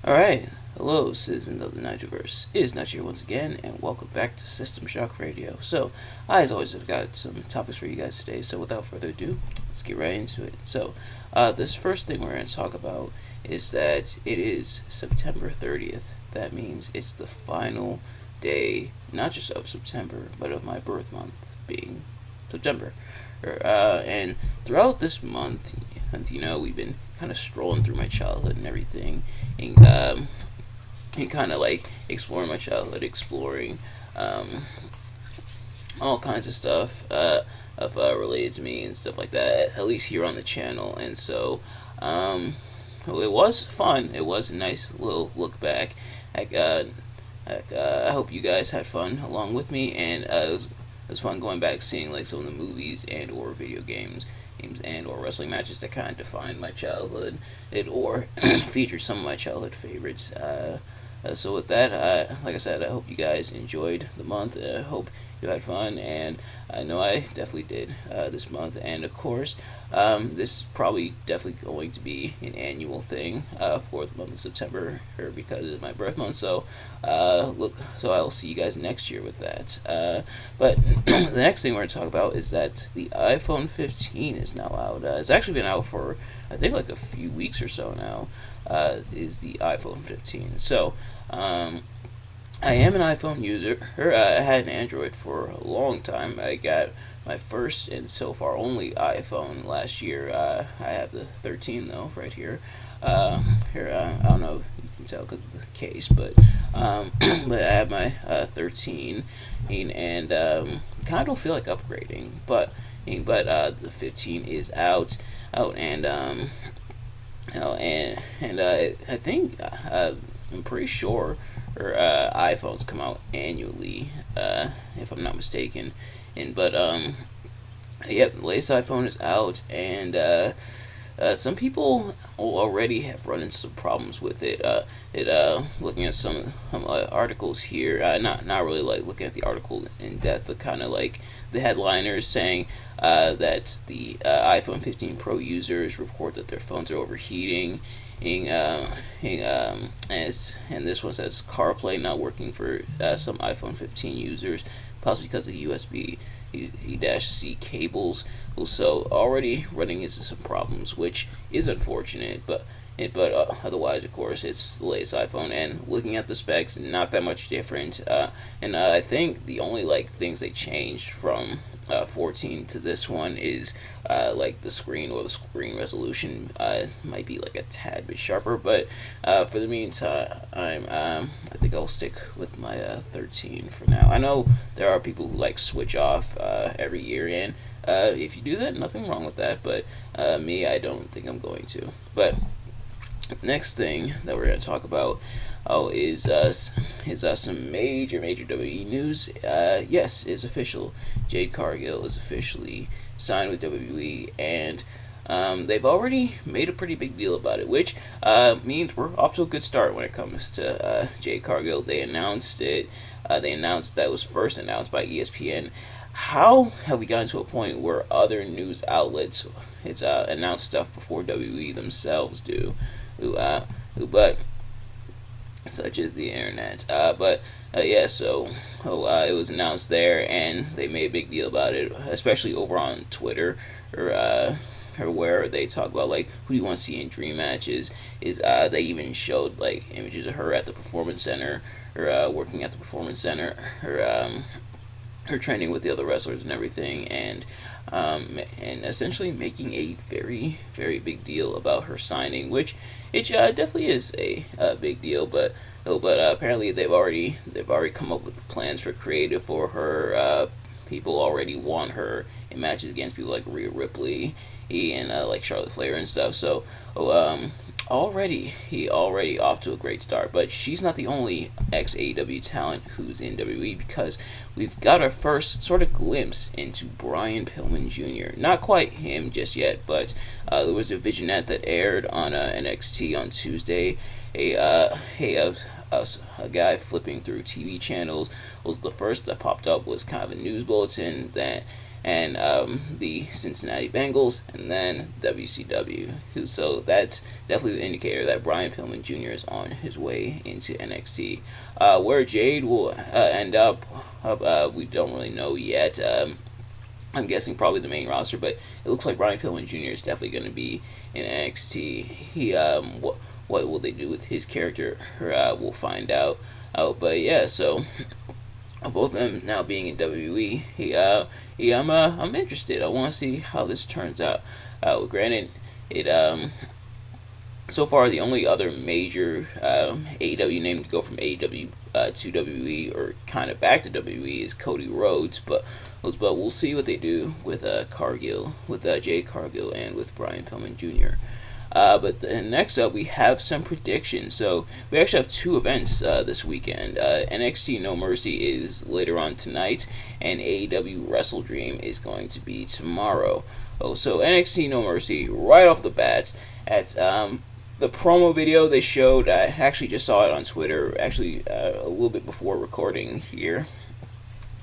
Alright, hello citizens of the Nigelverse. It is Nige here once again, and welcome back to System Shock Radio. So, I as always have got some topics for you guys today, so without further ado, let's get right into it. So, this first thing we're going to talk about is that it is September 30th. That means it's the final day, not just of September, but of my birth month being September. And throughout this month, we've been kind of strolling through my childhood and everything, and kind of like exploring my childhood, exploring all kinds of stuff related to me and stuff like that, at least here on the channel. And so it was fun. It was a nice little look back. I hope you guys had fun along with me, and it was fun going back seeing like some of the movies and or video games and or wrestling matches that kind of defined my childhood, or featured some of my childhood favorites. So with that, like I said, I hope you guys enjoyed the month. I hope you had fun, and I know I definitely did this month. And of course, this is probably definitely going to be an annual thing for the month of September, or because it's my birth month. So so I'll see you guys next year with that. But the next thing we're going to talk about is that the iPhone 15 is now out. It's actually been out for I think like a few weeks or so now. Is the iPhone 15. So, I am an iPhone user. I had an Android for a long time. I got my first and so far only iPhone last year. I have the 13 though, right here. I don't know if you can tell because of the case, but but I have my 13, and kind of don't feel like upgrading, but the 15 is out, and I think I'm pretty sure iPhones come out annually, if I'm not mistaken. Yep, the latest iPhone is out, and some people already have run into some problems with it. Looking at some articles here, not really like looking at the article in depth, but kind of like the headliners saying that the iPhone 15 Pro users report that their phones are overheating. And this one says CarPlay not working for some iPhone 15 users, possibly because of USB E-C cables. So already running into some problems, which is unfortunate, but otherwise, of course, it's the latest iPhone, and looking at the specs, not that much different. I think the only like things they changed from 14 to this one is like the screen screen resolution might be like a tad bit sharper, but for the meantime, I think I'll stick with my 13 for now. I know there are people who like switch off every year, and if you do that, nothing wrong with that, but me, I don't think I'm going to. But next thing that we're going to talk about is some major WWE news. Yes, it's official. Jade Cargil is officially signed with WWE, and they've already made a pretty big deal about it, which means we're off to a good start when it comes to Jade Cargil. They announced it. They announced that it was first announced by ESPN. How have we gotten to a point where other news outlets announce stuff before WWE themselves do? But such as the internet. So it was announced there, and they made a big deal about it, especially over on Twitter, or where they talk about like who do you want to see in dream matches. They even showed like images of her at the performance center, or working at the performance center, or her training with the other wrestlers and everything, and essentially making a very, very big deal about her signing, which it definitely is a big deal, but apparently they've already come up with plans for creative for her. People already want her in matches against people like Rhea Ripley and like Charlotte Flair and stuff. So already off to a great start. But she's not the only ex-AEW talent who's in WWE, because we've got our first sort of glimpse into Brian Pillman Jr. Not quite him just yet, but there was a vignette that aired on NXT on Tuesday. A guy flipping through TV channels was the first that popped up was kind of a news bulletin that and the Cincinnati Bengals, and then WCW. So that's definitely the indicator that Brian Pillman Jr. is on his way into NXT. Where Jade will end up, we don't really know yet. I'm guessing probably the main roster, but it looks like Brian Pillman Jr. is definitely going to be in NXT. What will they do with his character? We'll find out. But yeah, so both of them now being in WWE, I'm interested. I want to see how this turns out. Granted, it so far the only other major AEW name to go from AEW to WWE or kind of back to WWE is Cody Rhodes, but we'll see what they do with Cargill, with Jade Cargil, and with Brian Pillman Jr. But next up, we have some predictions. So we actually have two events this weekend. NXT No Mercy is later on tonight, and AEW WrestleDream is going to be tomorrow. So NXT No Mercy, right off the bat, at the promo video they showed, I actually just saw it on Twitter, actually a little bit before recording here.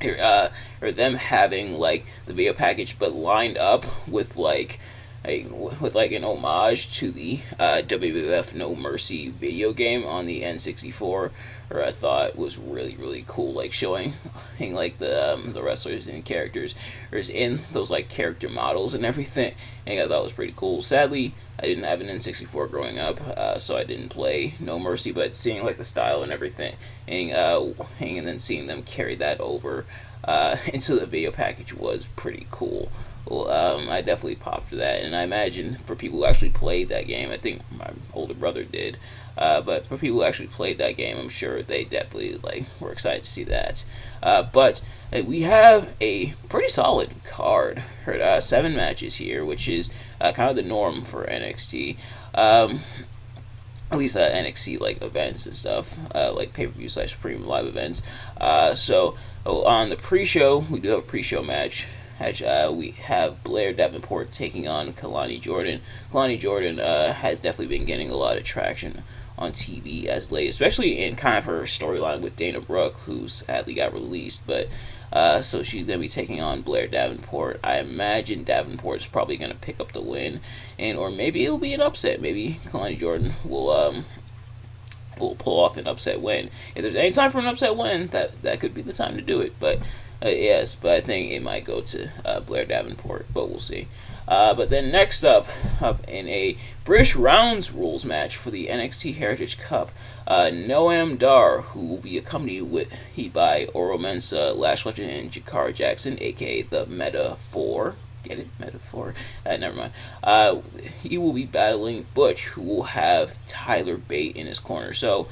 Or them having like the video package, but lined up with like an homage to the WWF No Mercy video game on the N64, or I thought was really cool, like showing like the wrestlers and characters in those like character models and everything, and I thought it was pretty cool. Sadly, I didn't have an N64 growing up, so I didn't play No Mercy, but seeing like the style and everything, and then seeing them carry that over into the video package was pretty cool. Well, I definitely popped for that, and I imagine for people who actually played that game, I think my older brother did, but for people who actually played that game, I'm sure they definitely were excited to see that. But we have a pretty solid card. Heard 7 matches here, which is kind of the norm for NXT. At least NXT events and stuff, like pay-per-view / premium live events. So on the pre-show, we do have a pre-show match. We have Blair Davenport taking on Kalani Jordan. Kalani Jordan has definitely been getting a lot of traction on TV as late, especially in kind of her storyline with Dana Brooke, who sadly got released. But so she's going to be taking on Blair Davenport. I imagine Davenport's probably going to pick up the win, or maybe it'll be an upset. Maybe Kalani Jordan will pull off an upset win. If there's any time for an upset win, that could be the time to do it. But yes, but I think it might go to Blair Davenport, but we'll see. But then next up in a British Rounds Rules match for the NXT Heritage Cup, Noam Dar, who will be accompanied by Oro Mensah, Lash Legend, and Jakar Jackson, aka the Metaphor. Get it? Metaphor? Never mind. He will be battling Butch, who will have Tyler Bate in his corner. So,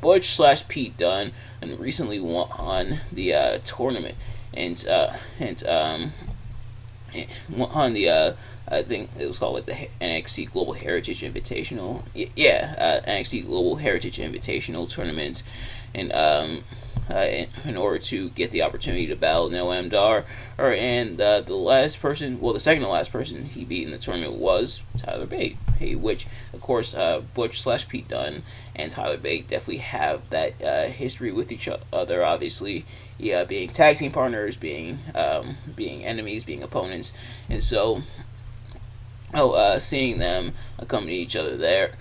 Butch / Pete Dunne and recently won the tournament, and won the I think it was called the NXT Global Heritage Invitational. NXT Global Heritage Invitational tournament, and in order to get the opportunity to battle Noam Dar, the second to last person he beat in the tournament was Tyler Bate. Which of course Butch / Pete Dunne and Tyler Bate definitely have that history with each other. Obviously, being tag team partners, being enemies, being opponents, and so seeing them accompany each other there,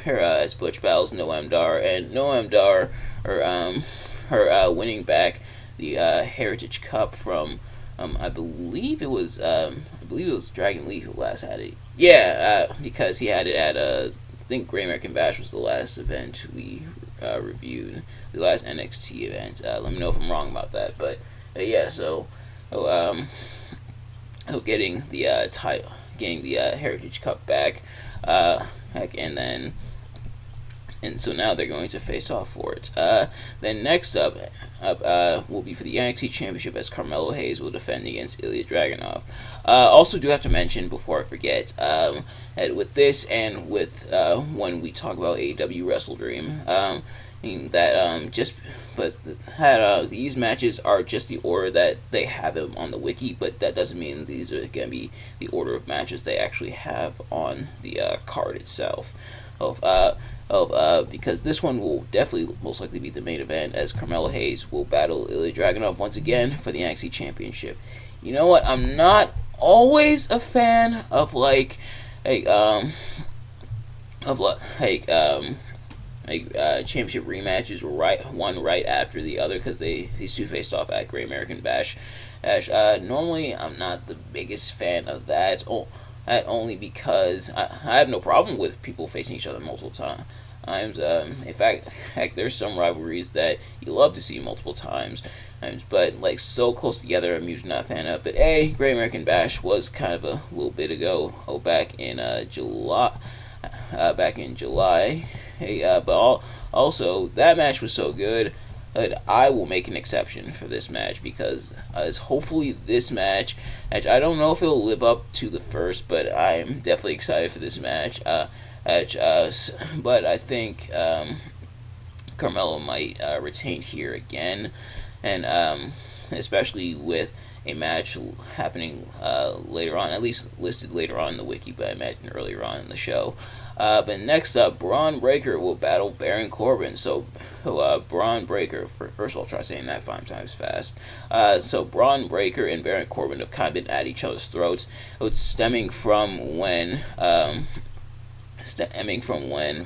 as Butch battles Noam Dar, and Noam Dar, her winning back the Heritage Cup from I believe it was Dragon Lee who last had it. Because he had it at I think Great American Bash was the last event we reviewed, the last NXT event. Let me know if I'm wrong about that, but getting the title, getting the Heritage Cup back, and so now they're going to face off for it. Then next up will be for the NXT Championship, as Carmelo Hayes will defend against Ilya Dragunov. Also do have to mention before I forget, that with this and with when we talk about AEW WrestleDream, these matches are just the order that they have them on the wiki, but that doesn't mean these are going to be the order of matches they actually have on the card itself. Because this one will definitely most likely be the main event, as Carmelo Hayes will battle Ilya Dragunov once again for the NXT Championship. you know what? I'm not always a fan of like of championship rematches one right after the other because these two faced off at Great American Bash. Normally, I'm not the biggest fan of that. That only because I have no problem with people facing each other multiple times. In fact, heck, there's some rivalries that you love to see multiple times. But like so close together, I'm usually not a fan of. But Great American Bash was kind of a little bit ago. Back in July. Back in July. Also that match was so good. I will make an exception for this match because hopefully this match, I don't know if it'll live up to the first, but I'm definitely excited for this match. But I think Carmelo might retain here again, and especially with a match happening later on, at least listed later on in the wiki, but I imagine earlier on in the show. But next up, Braun Breaker will battle Baron Corbin. So, Braun Breaker, first of all, try saying that 5 times fast. So, Braun Breaker and Baron Corbin have kind of been at each other's throats. It's stemming from when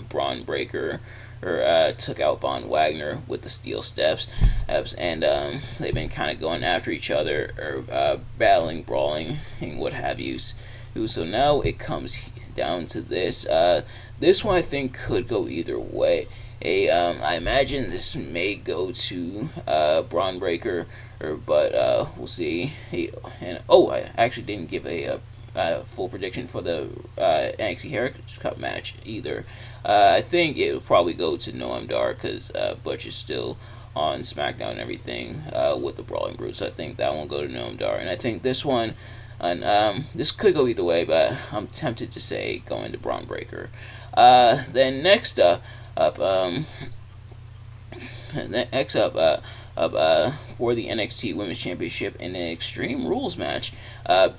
Braun Breaker took out Von Wagner with the steel steps, and they've been kind of going after each other, or battling, brawling, and what have you. So now it comes down to this. This one I think could go either way. I imagine this may go to Braun Breaker, but we'll see. I actually didn't give a full prediction for the NXT Heritage Cup match either. I think it will probably go to Noam Dar because Butch is still on SmackDown and everything with the Brawling Brute. So I think that one will go to Noam Dar, and I think this one. And this could go either way, but I'm tempted to say going to Braun Breaker. Then next up, for the NXT Women's Championship in an Extreme Rules match,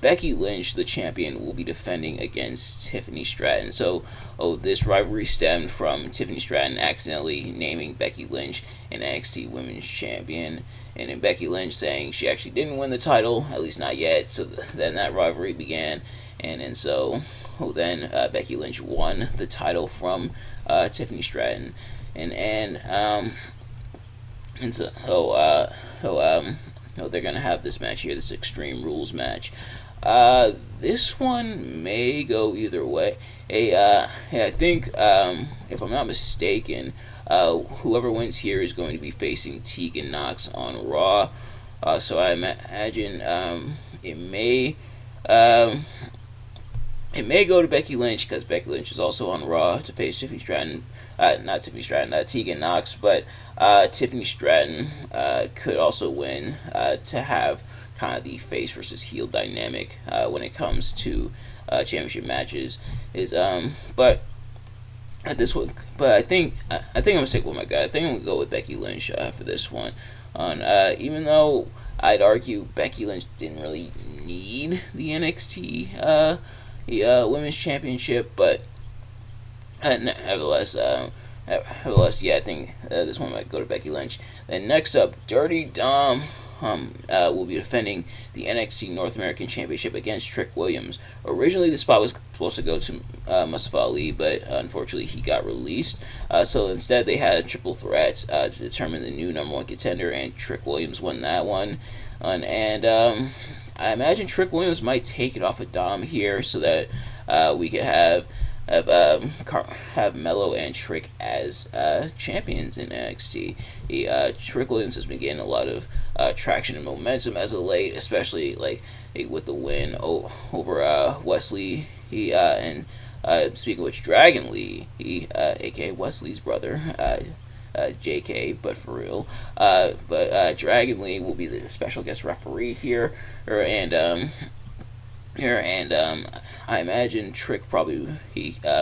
Becky Lynch, the champion, will be defending against Tiffany Stratton. So, this rivalry stemmed from Tiffany Stratton accidentally naming Becky Lynch an NXT Women's Champion, and then Becky Lynch saying she actually didn't win the title, at least not yet. So then that rivalry began, and then Becky Lynch won the title from Tiffany Stratton, they're gonna have this match here, this Extreme Rules match. This one may go either way. I think if I'm not mistaken, whoever wins here is going to be facing Tegan Nox on Raw. So I imagine it may go to Becky Lynch because Becky Lynch is also on Raw to face Tiffany Stratton. Tegan Nox, but Tiffany Stratton could also win to have kind of the face versus heel dynamic when it comes to championship matches. But I think I'm gonna stick with my guy. I think I'm gonna go with Becky Lynch for this one. Even though I'd argue Becky Lynch didn't really need the NXT Women's Championship, but nevertheless, yeah, I think this one might go to Becky Lynch. Then next up, Dirty Dom will be defending the NXT North American Championship against Trick Williams. Originally, the spot was supposed to go to Mustafa Ali, but unfortunately, he got released. So instead, they had a triple threat to determine the new number one contender, and Trick Williams won that one. And I imagine Trick Williams might take it off of Dom here, so that we could have Mello and Trick as champions in NXT. Trick Williams has been getting a lot of traction and momentum as of late, especially with the win over Wesley. Speaking of which, Dragon Lee, aka Wesley's brother, JK, but for real. But Dragon Lee will be the special guest referee here, and I imagine Trick probably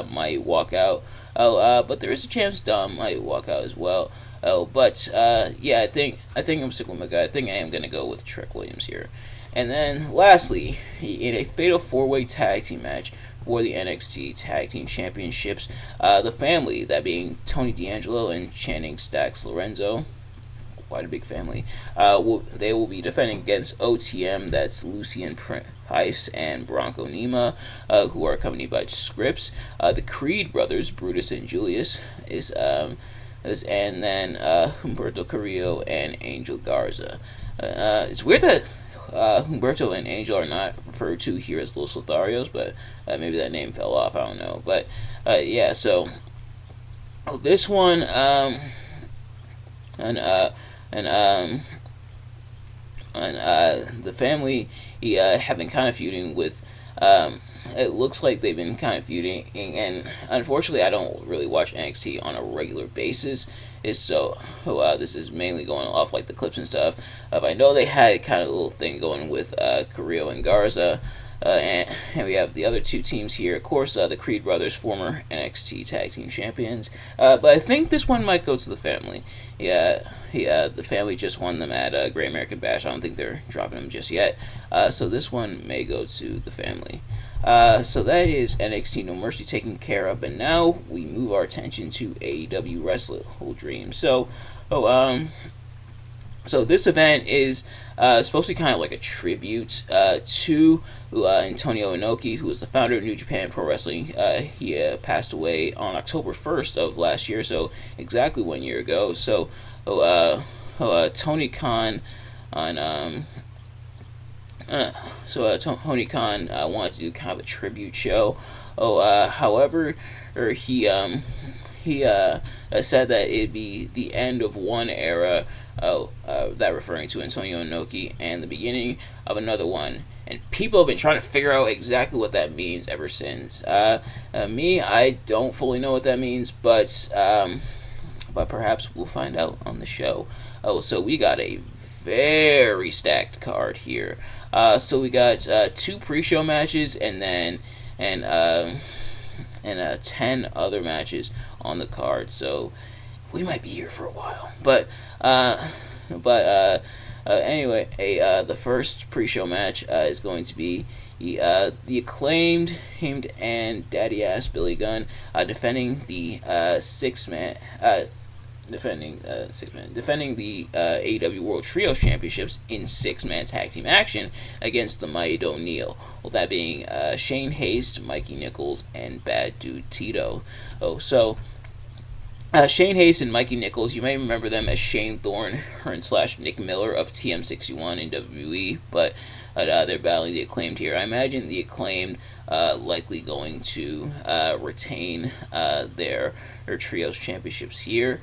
might walk out. But there is a chance Dom might walk out as well. Yeah, I think I'm sticking with my guy. I think I am gonna go with Trick Williams here. And then lastly, in a fatal 4-way tag team match for the NXT Tag Team Championships, the family, that being Tony D'Angelo and Channing Stacks Lorenzo, Why the big family? They will be defending against OTM. That's Lucian Price and Bronco Nima, who are accompanied by Scripps. The Creed brothers, Brutus and Julius, and then Humberto Carrillo and Angel Garza. It's weird that Humberto and Angel are not referred to here as Los Lotharios, but maybe that name fell off. I don't know. But yeah, so this one and the family have been kind of feuding with. It looks like they've been kind of feuding, and unfortunately, I don't really watch NXT on a regular basis. This is mainly going off like the clips and stuff. I know they had kind of a little thing going with Carrillo and Garza. And we have the other two teams here. Of course, the Creed brothers, former NXT Tag Team Champions. But I think this one might go to the family. The family just won them at Great American Bash. I don't think they're dropping them just yet. So this one may go to the family. So that is NXT No Mercy taken care of. But now we move our attention to AEW WrestleDream. So this event is supposed to be kind of like a tribute to Antonio Inoki, who was the founder of New Japan Pro Wrestling. He passed away on October 1st of last year, so exactly 1 year ago. So Tony Khan on Tony Khan wanted to do kind of a tribute show. However, he said that it'd be the end of one era, that referring to Antonio Inoki, and the beginning of another one. And people have been trying to figure out exactly what that means ever since. I don't fully know what that means, but perhaps we'll find out on the show. So we got a very stacked card here. So we got 2 pre-show matches and 10 other matches on the card. So we might be here for a while. But anyway, the first pre-show match is going to be the Acclaimed and Daddy Ass Billy Gunn defending the defending the AEW World Trios Championships in 6-man tag team action against the Mighty O'Neil. Well, that being Shane Haste, Mikey Nichols, and Bad Dude Tito. Shane Haste and Mikey Nichols, you may remember them as Shane Thorne / Nick Miller of TM61 in WWE, but they're battling the Acclaimed here. I imagine the Acclaimed likely going to retain their Trios Championships here.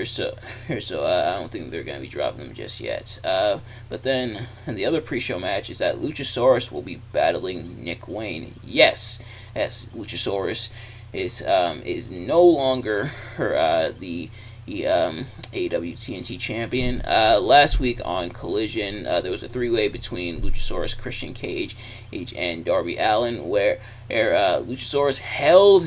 So I don't think they're going to be dropping them just yet. But then the other pre-show match is that Luchasaurus will be battling Nick Wayne. Yes, Luchasaurus is no longer the AEW TNT champion. Last week on Collision, there was a 3-way between Luchasaurus, Christian Cage, and Darby Allin, where Luchasaurus held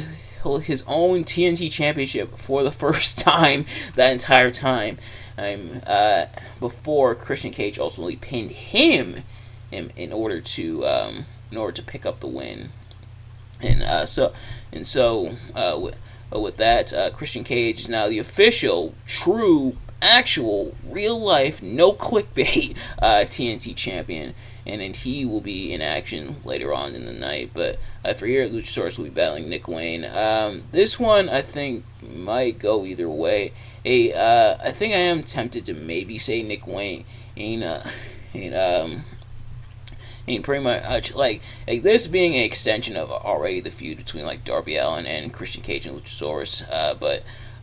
his own TNT championship for the first time that entire time. Before Christian Cage ultimately pinned him in order to pick up the win. With that, Christian Cage is now the official, true, actual, real life, no clickbait TNT champion, and then he will be in action later on in the night. But for here, Luchasaurus will be battling Nick Wayne. This one I think might go either way. I think I am tempted to maybe say Nick Wayne and pretty much like this being an extension of already the feud between like Darby Allin and Christian Cage and Luchasaurus.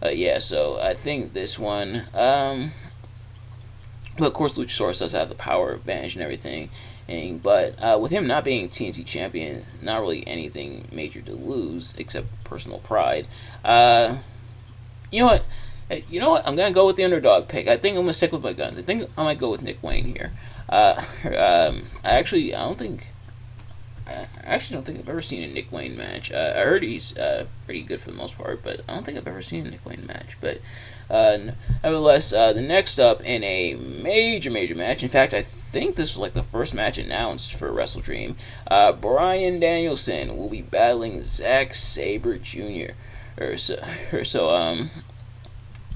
Yeah, so I think this one. But of course, Luchasaurus does have the power advantage and everything. But with him not being TNT champion, not really anything major to lose except personal pride. You know what? I'm gonna go with the underdog pick. I think I'm gonna stick with my guns. I think I might go with Nick Wayne here. I actually don't think I've ever seen a Nick Wayne match. I heard he's pretty good for the most part, but I don't think I've ever seen a Nick Wayne match. But nevertheless, the next up in a major match. In fact, I think this was like the first match announced for WrestleDream. Bryan Danielson will be battling Zack Sabre Jr.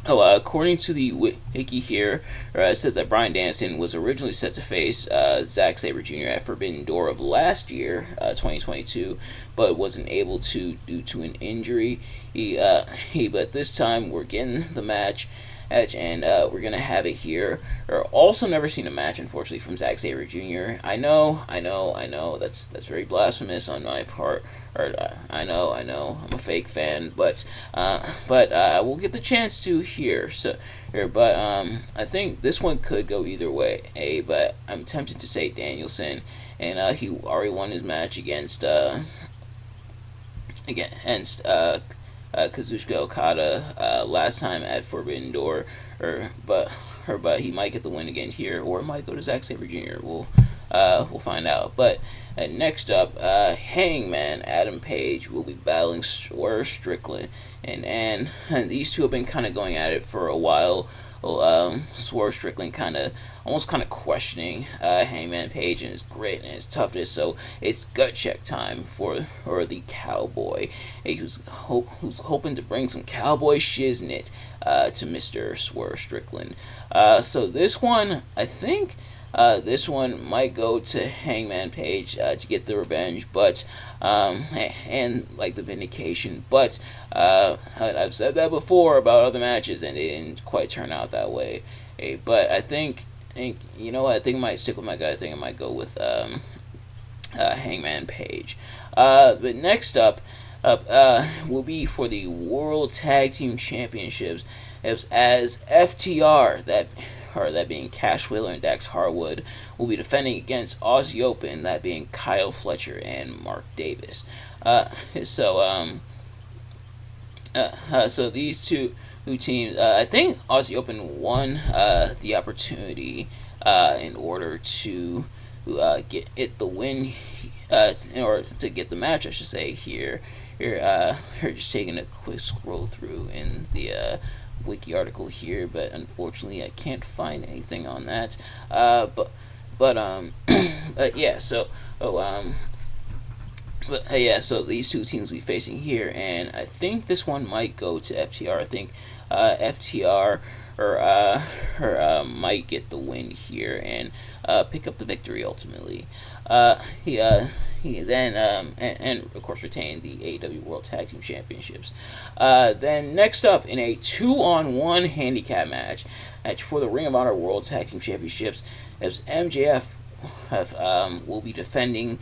According to the wiki here, it says that Bryan Danielson was originally set to face Zack Sabre Jr. at Forbidden Door of last year, 2022, but wasn't able to due to an injury. But this time we're getting the match. And we're gonna have it here. Or also never seen a match, unfortunately, from Zack Sabre Jr. I know. That's very blasphemous on my part. Or I know, I'm a fake fan, but we'll get the chance to here. So here, but I think this one could go either way. But I'm tempted to say Danielson, and he already won his match against Kazuchika Okada last time at Forbidden Door, but he might get the win again here, or it might go to Zack Sabre Jr. We'll find out. But next up, Hangman Adam Page will be battling Swerve Strickland, and these two have been kind of going at it for a while. Swerve Strickland almost questioning Hangman Page and his grit and his toughness. So it's gut check time for the cowboy, who's hoping to bring some cowboy shiznit to Mr. Swerve Strickland. So this one, I think. This one might go to Hangman Page to get the revenge, but and like the vindication. But I've said that before about other matches, and it didn't quite turn out that way. But I think you know what? I think I might stick with my guy. I think I might go with Hangman Page. But next up will be for the World Tag Team Championships as FTR, that being Cash Wheeler and Dax Harwood, will be defending against Aussie Open, that being Kyle Fletcher and Mark Davis. So these two teams, I think Aussie Open won the opportunity in order to get it the win, in order to get the match, I should say. Here, just taking a quick scroll through in the wiki article here, but unfortunately I can't find anything on that. But yeah. So so these two teams will be facing here, and I think this one might go to FTR. I think FTR might get the win here and pick up the victory ultimately. He then and of course retain the AEW World Tag Team Championships. Then next up, in a 2-on-1 handicap match for the Ring of Honor World Tag Team Championships, as MJF will be defending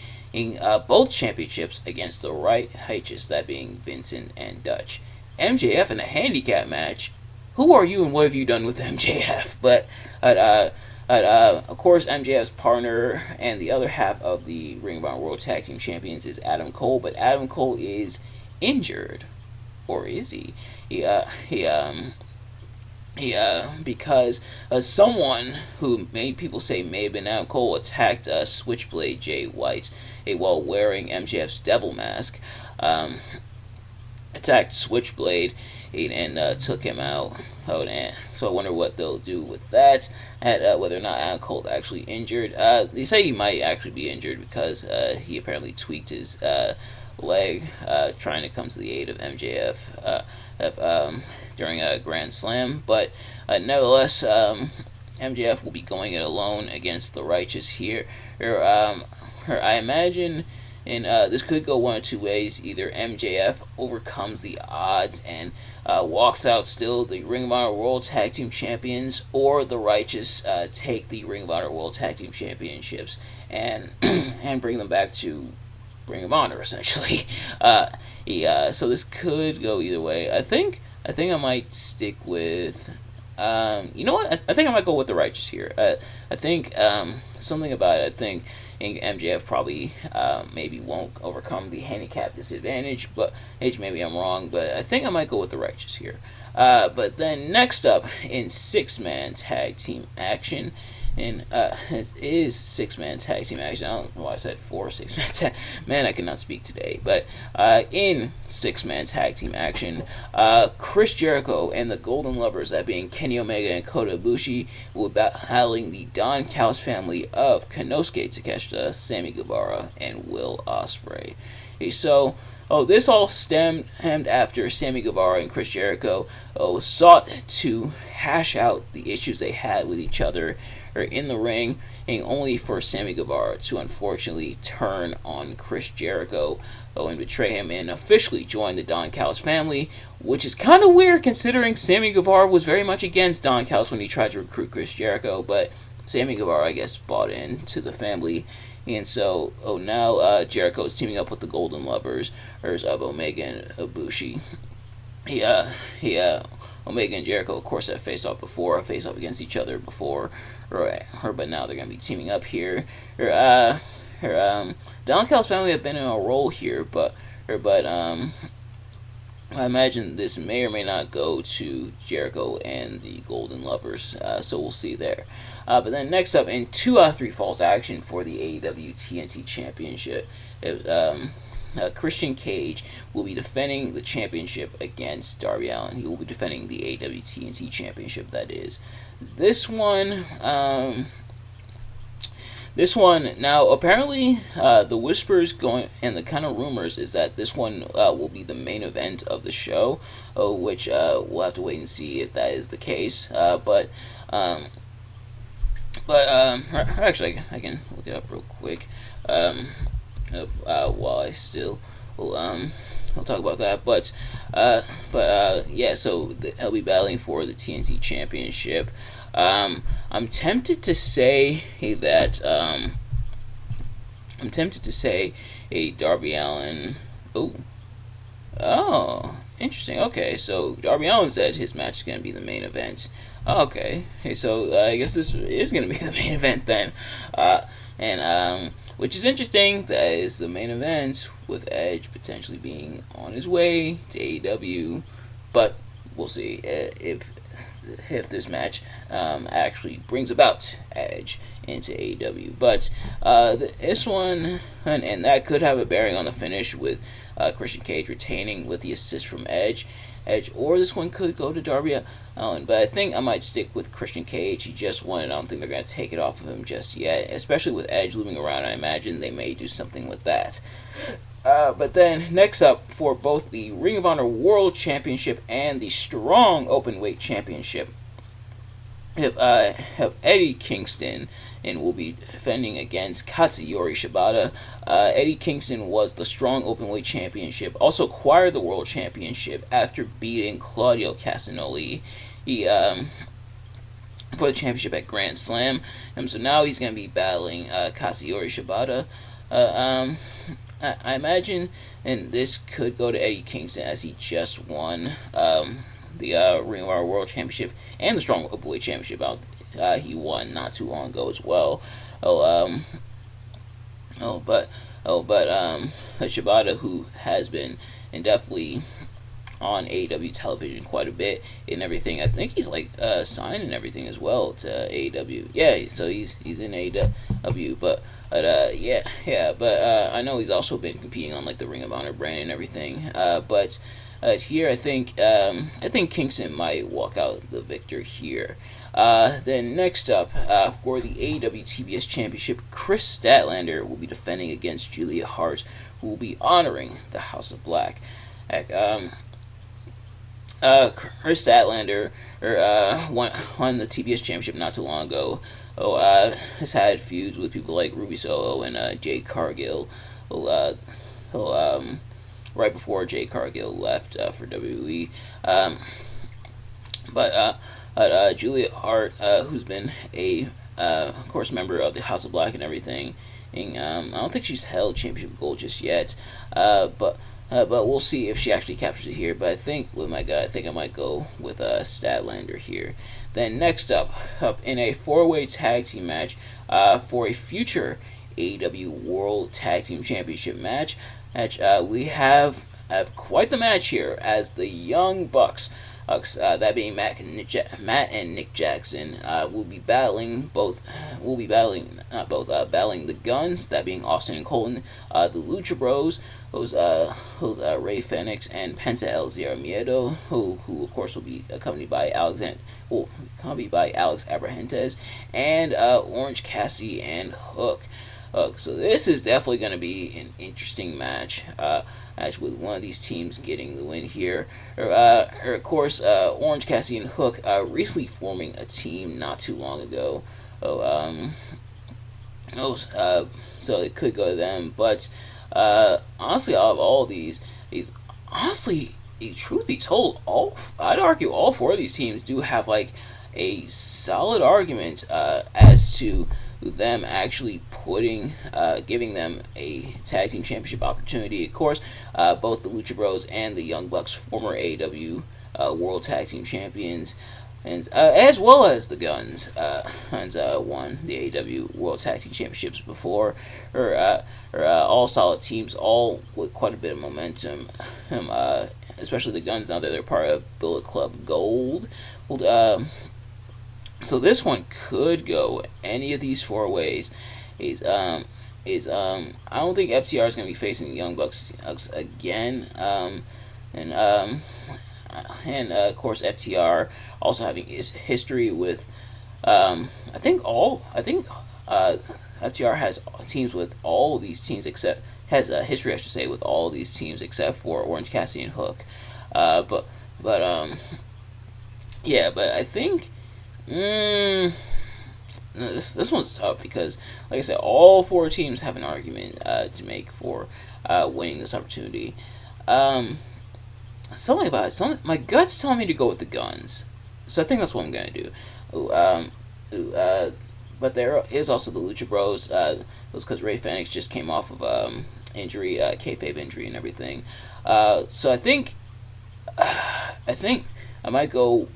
both championships against the Righteous, that being Vincent and Dutch. MJF in a handicap match. Who are you and what have you done with MJF? But of course, MJF's partner and the other half of the Ring of Honor World Tag Team Champions is Adam Cole, but Adam Cole is injured, or is he? Because someone who many people say may have been Adam Cole attacked Switchblade Jay White while wearing MJF's devil mask. Attacked Switchblade and took him out. So I wonder what they'll do with that, whether or not Adam Cole actually injured. They say he might actually be injured because he apparently tweaked his leg trying to come to the aid of MJF during a Grand Slam. But nevertheless, MJF will be going it alone against the Righteous here. I imagine. And this could go one of two ways. Either MJF overcomes the odds and walks out still the Ring of Honor World Tag Team Champions, or the Righteous take the Ring of Honor World Tag Team Championships and and bring them back to Ring of Honor, essentially. So this could go either way. I think I might stick with. You know what? I think I might go with the Righteous here. I think something about it. I think MJF probably maybe won't overcome the handicap disadvantage, but maybe I'm wrong. But I think I might go with the Righteous here. But then next up in 6-man tag team action. And it is 6-man tag team action. I don't know why I said 6-man tag. Man, I cannot speak today. But in 6-man tag team action, Chris Jericho and the Golden Lovers, that being Kenny Omega and Kota Ibushi, will be battling the Don Callis family of Konosuke Takeshita, Sammy Guevara, and Will Ospreay. So This all stemmed after Sammy Guevara and Chris Jericho sought to hash out the issues they had with each other or in the ring, and only for Sammy Guevara to unfortunately turn on Chris Jericho and betray him and officially join the Don Callis family, which is kind of weird considering Sammy Guevara was very much against Don Callis when he tried to recruit Chris Jericho, but Sammy Guevara, I guess, bought into the family. And so, now Jericho is teaming up with the Golden Lovers, of Omega and Ibushi. Omega and Jericho, of course, have faced off against each other before, but now they're going to be teaming up here. Don Callis family have been in a role here, but I imagine this may or may not go to Jericho and the Golden Lovers, so we'll see there. But then next up, in 2 out of 3 falls action for the AEW TNT Championship, Christian Cage will be defending the championship against Darby Allin. He will be defending the AEW TNT Championship, that is. This one now, apparently, the whispers going and the kind of rumors is that this one will be the main event of the show, which we'll have to wait and see if that is the case. Actually, I can look it up real quick. While I still we'll talk about that. Yeah. So he'll be battling for the TNT Championship. I'm tempted to say that Darby Allin. Oh, interesting. Okay, so Darby Allin said his match is going to be the main event. Okay, so I guess this is going to be the main event then, which is interesting. That is the main event with Edge potentially being on his way to AEW, but we'll see if this match actually brings about Edge into AEW. But this one, and that could have a bearing on the finish with Christian Cage retaining with the assist from Edge, or this one could go to Darby Allin. But I think I might stick with Christian Cage. He just won it. I don't think they're going to take it off of him just yet, especially with Edge looming around. I imagine they may do something with that. But then next up, for both the Ring of Honor World Championship and the Strong Openweight Championship, have Eddie Kingston and will be defending against Katsuyori Shibata. Eddie Kingston was the Strong Openweight Championship, also acquired the World Championship after beating Claudio Castagnoli for the championship at Grand Slam. So now he's going to be battling Katsuyori Shibata. I imagine, and this could go to Eddie Kingston as he just won the Ring of Honor World Championship and the Strong Openweight Championship. He won not too long ago as well. Shibata, who has been indefinitely on AEW television quite a bit and everything. I think he's signed and everything as well to AEW. Yeah, so he's in AEW, but I know he's also been competing on the Ring of Honor brand and everything. But here I think Kingston might walk out the victor here. Then next up, for the AEW TBS Championship, Chris Statlander will be defending against Julia Hart, who will be honoring the House of Black. Chris Statlander won the TBS Championship not too long ago. Has had feuds with people like Ruby Soho and Jade Cargil. Right before Jade Cargil left for WWE. Julia Hart, who's been of course, member of the House of Black and everything. And, I don't think she's held championship gold just yet. But we'll see if she actually captures it here. But I think with my guy, I think I might go with Statlander here. Then next up in a 4-way tag team match for a future AEW World Tag Team Championship match, we have quite the match here as the Young Bucks, that being Matt and Nick Jackson, will be battling battling the Guns, that being Austin and Colton, the Lucha Bros, those Rey Fenix and Penta El Zero Miedo, who of course will be accompanied by Alex Abrahantes, and Orange Cassidy and Hook. So this is definitely going to be an interesting match. Match with one of these teams getting the win here. Of course, Orange Cassidy and Hook recently forming a team not too long ago. Oh, so it could go to them. But honestly, out of all these honestly, truth be told, I'd argue all four of these teams do have like a solid argument as to them actually giving them a tag team championship opportunity. Of course, both the Lucha Bros and the Young Bucks, former AEW World Tag Team Champions, and as well as the Guns, won the AEW World Tag Team Championships before, or all solid teams, all with quite a bit of momentum. Especially the Guns now that they're part of Bullet Club Gold. So this one could go any of these four ways. I don't think FTR is going to be facing the Young Bucks again. And of course FTR also having his history with FTR has teams with all of these teams except has a history, I should say, with all of these teams except for Orange Cassidy and Hook. But I think this one's tough because, like I said, all four teams have an argument to make for winning this opportunity. Something about it. My gut's telling me to go with the Guns, so I think that's what I'm gonna do. But there is also the Lucha Bros. It was because Ray Fenix just came off of injury, kayfabe injury, and everything. So I think I might go.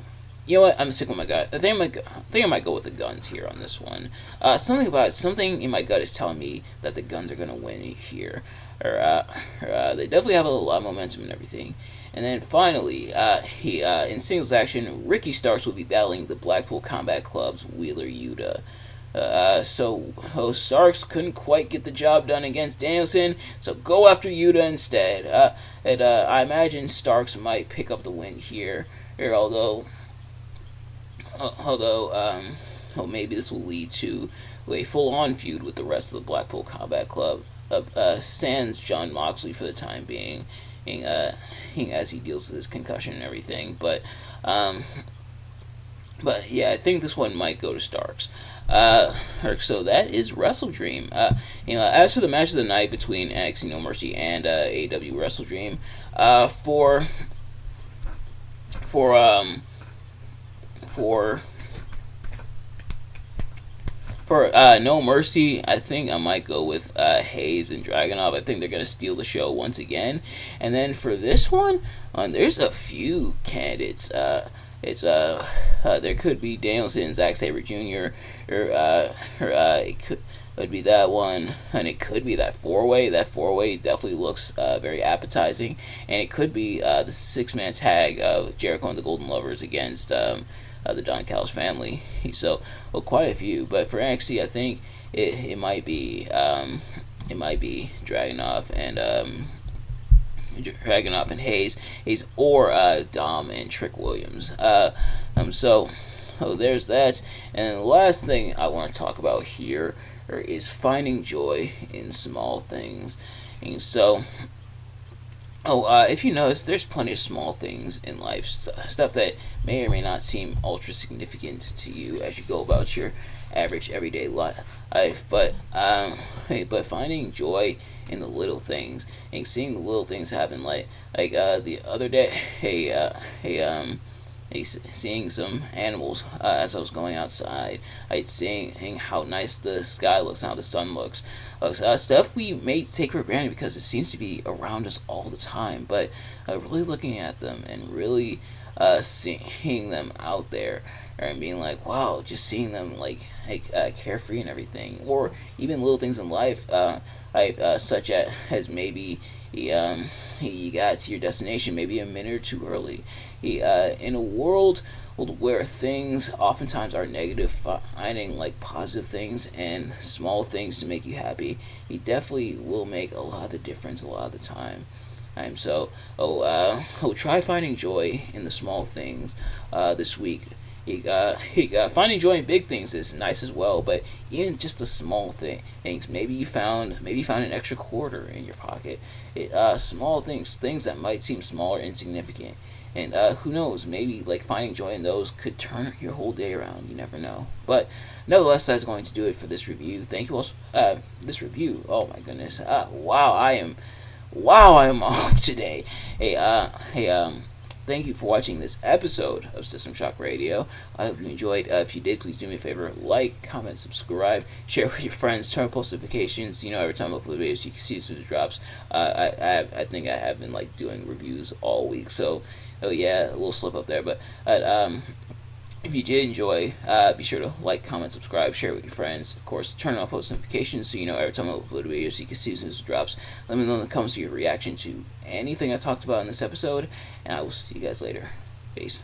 You know what? I'm sick with my gut. I think I might go with the Guns here on this one. Something in my gut is telling me that the Guns are gonna win here, or they definitely have a lot of momentum and everything. And then finally, in singles action, Ricky Starks will be battling the Blackpool Combat Club's Wheeler Yuta. So Starks couldn't quite get the job done against Danielson, so go after Yuta instead. I imagine Starks might pick up the win here, although maybe this will lead to a full-on feud with the rest of the Blackpool Combat Club, sans Jon Moxley for the time being, as he deals with his concussion and everything. But yeah, I think this one might go to Starks. So that is WrestleDream. As for the match of the night between NXT No Mercy and AEW WrestleDream, for No Mercy, I think I might go with Hayes and Dragunov. I think they're going to steal the show once again. And then for this one, there's a few candidates. There could be Danielson, Zack Sabre Jr., or it could be that one, and it could be that four-way. That four-way definitely looks very appetizing, and it could be the six-man tag of Jericho and the Golden Lovers against the Don Callis family. So, quite a few. But for NXT, I think it might be Dragunov and Hayes, or Dom and Trick Williams. So there's that. And the last thing I want to talk about here is finding joy in small things. And so, if you notice, there's plenty of small things in life, stuff that may or may not seem ultra significant to you as you go about your average everyday life. But finding joy in the little things and seeing the little things happen, like the other day, seeing some animals as I was going outside. Seeing how nice the sky looks and how the sun looks. Stuff we may take for granted because it seems to be around us all the time, but really looking at them and really seeing them out there and being like, wow, just seeing them carefree and everything, or even little things in life, such as maybe you got to your destination maybe a minute or too early. In a world where things oftentimes are negative, finding positive things and small things to make you happy, he definitely will make a lot of the difference a lot of the time. Try finding joy in the small things this week. Finding joy in big things is nice as well, but even just the small things. Maybe you found an extra quarter in your pocket. Small things that might seem small or insignificant. And who knows? Maybe like finding joy in those could turn your whole day around. You never know. But nevertheless, that's going to do it for this review. Thank you all. This review. Oh my goodness. Wow, I am off today. Thank you for watching this episode of System Shock Radio. I hope you enjoyed. If you did, please do me a favor: like, comment, subscribe, share with your friends, turn on post notifications. Every time I upload videos, you can see as soon as it drops. I think I have been like doing reviews all week, so oh yeah, a little slip up there. But if you did enjoy, be sure to like, comment, subscribe, share it with your friends. Of course, turn on post notifications so every time I upload a video, so you can see as soon as it drops. Let me know in the comments your reaction to anything I talked about in this episode, and I will see you guys later. Peace.